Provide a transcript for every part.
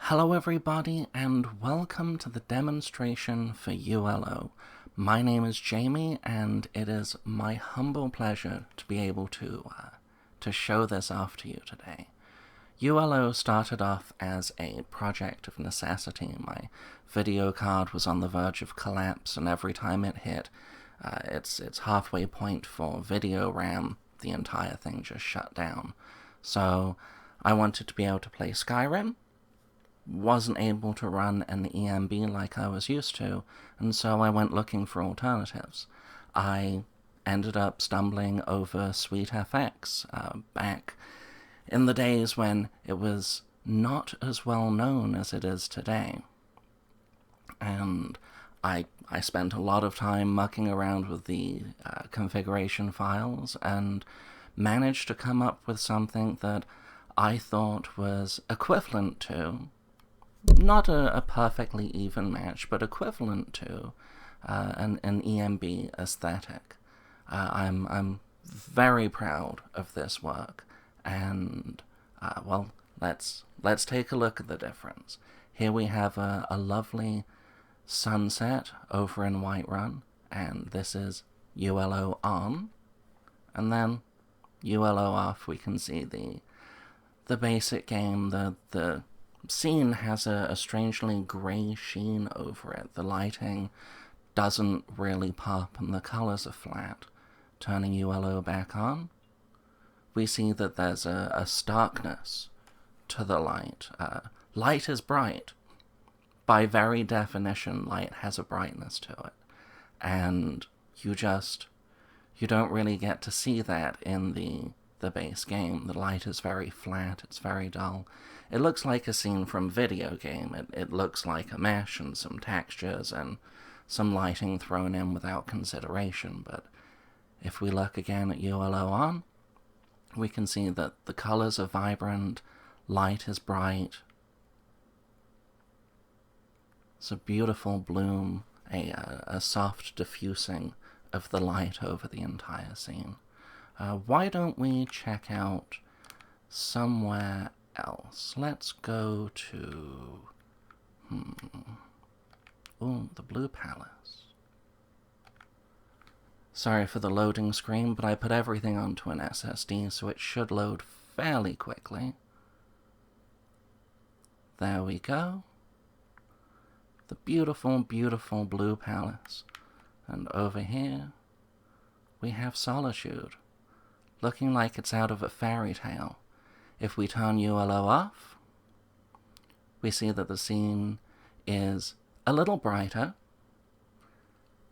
Hello everybody and welcome to the demonstration for ULO. My name is Jamie and it is my humble pleasure to be able to show this off to you today. ULO started off as a project of necessity. My video card was on the verge of collapse, and every time it hit its halfway point for video RAM, the entire thing just shut down. So I wanted to be able to play Skyrim. Wasn't able to run an EMB like I was used to, and so I went looking for alternatives. I ended up stumbling over SweetFX back in the days when it was not as well known as it is today. And I spent a lot of time mucking around with the configuration files and managed to come up with something that I thought was equivalent to, not a perfectly even match, but equivalent to an EMB aesthetic. I'm very proud of this work, and well, let's take a look at the difference. Here we have a lovely sunset over in Whiterun, and this is ULO on, and then ULO off. We can see the basic game. The scene has a strangely grey sheen over it. The lighting doesn't really pop and the colours are flat. Turning ULO back on, we see that there's a starkness to the light. Light is bright. By very definition, light has a brightness to it. And you don't really get to see that in the base game. The light is very flat, it's very dull. It looks like a scene from video game. It looks like a mesh and some textures and some lighting thrown in without consideration, but if we look again at ULO on, we can see that the colors are vibrant, light is bright. It's a beautiful bloom, a soft diffusing of the light over the entire scene. Why don't we check out somewhere else? Let's go to the Blue Palace. Sorry for the loading screen, but I put everything onto an SSD, so it should load fairly quickly. There we go. The beautiful, beautiful Blue Palace. And over here, we have Solitude, looking like it's out of a fairy tale. If we turn ULO off, we see that the scene is a little brighter,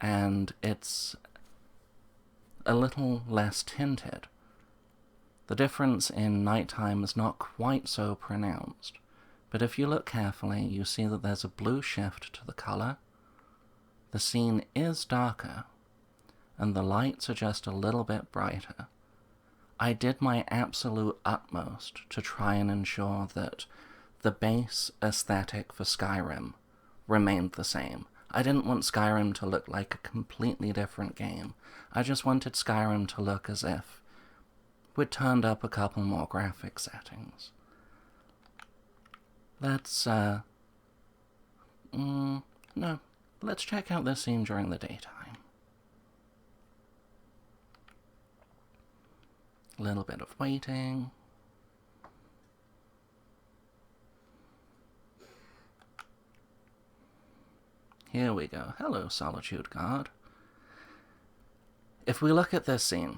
and it's a little less tinted. The difference in nighttime is not quite so pronounced, but if you look carefully, you see that there's a blue shift to the color. The scene is darker, and the lights are just a little bit brighter. I did my absolute utmost to try and ensure that the base aesthetic for Skyrim remained the same. I didn't want Skyrim to look like a completely different game. I just wanted Skyrim to look as if we'd turned up a couple more graphic settings. Let's check out this scene during the daytime. A little bit of waiting. Here we go. Hello, Solitude Guard. If we look at this scene,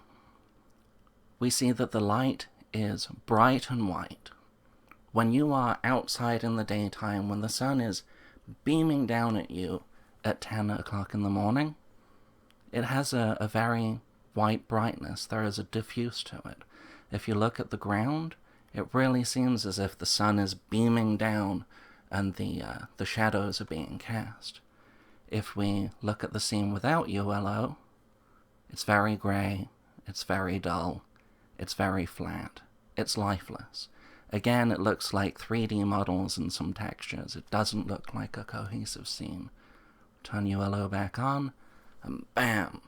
we see that the light is bright and white. When you are outside in the daytime, when the sun is beaming down at you at 10 o'clock in the morning, it has a very white brightness. There is a diffuse to it. If you look at the ground, it really seems as if the sun is beaming down and the shadows are being cast. If we look at the scene without ULO, it's very grey, it's very dull, it's very flat, it's lifeless. Again, it looks like 3D models and some textures. It doesn't look like a cohesive scene. Turn ULO back on, and bam!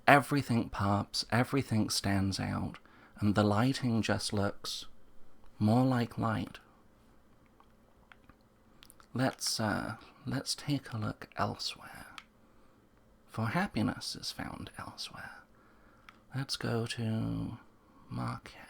Everything pops, everything stands out, and the lighting just looks more like light. let's take a look elsewhere. For happiness is found elsewhere. Let's go to Marquette.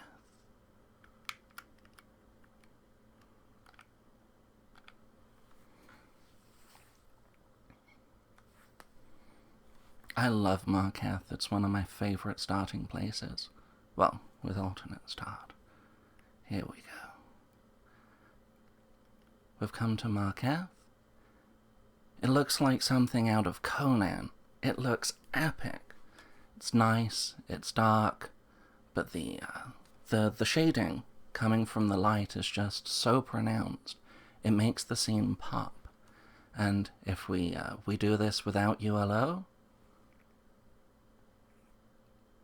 I love Marquette. It's one of my favorite starting places. Well, with alternate start. Here we go. We've come to Marquette. It looks like something out of Conan. It looks epic. It's nice, it's dark, but the shading coming from the light is just so pronounced. It makes the scene pop. And if we do this without ULO,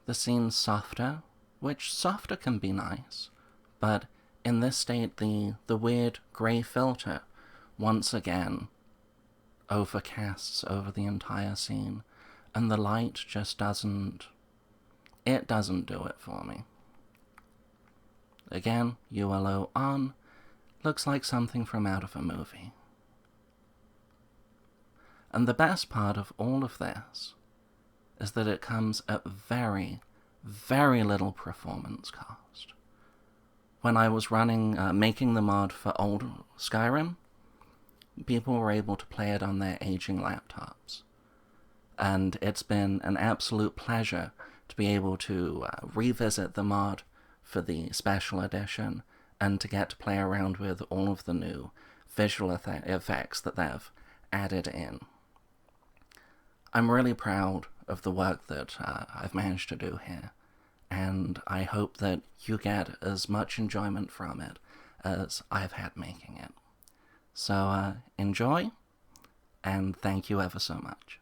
the scene's softer, which softer can be nice, but in this state the weird grey filter once again overcasts over the entire scene, and the light just doesn't do it for me. Again, ULO on, looks like something from out of a movie. And the best part of all of this is that it comes at very, very little performance cost. When I was making the mod for old Skyrim, people were able to play it on their aging laptops. And it's been an absolute pleasure to be able to revisit the mod for the Special Edition and to get to play around with all of the new visual effects that they've added in. I'm really proud of the work that I've managed to do here, and I hope that you get as much enjoyment from it as I've had making it. So enjoy, and thank you ever so much.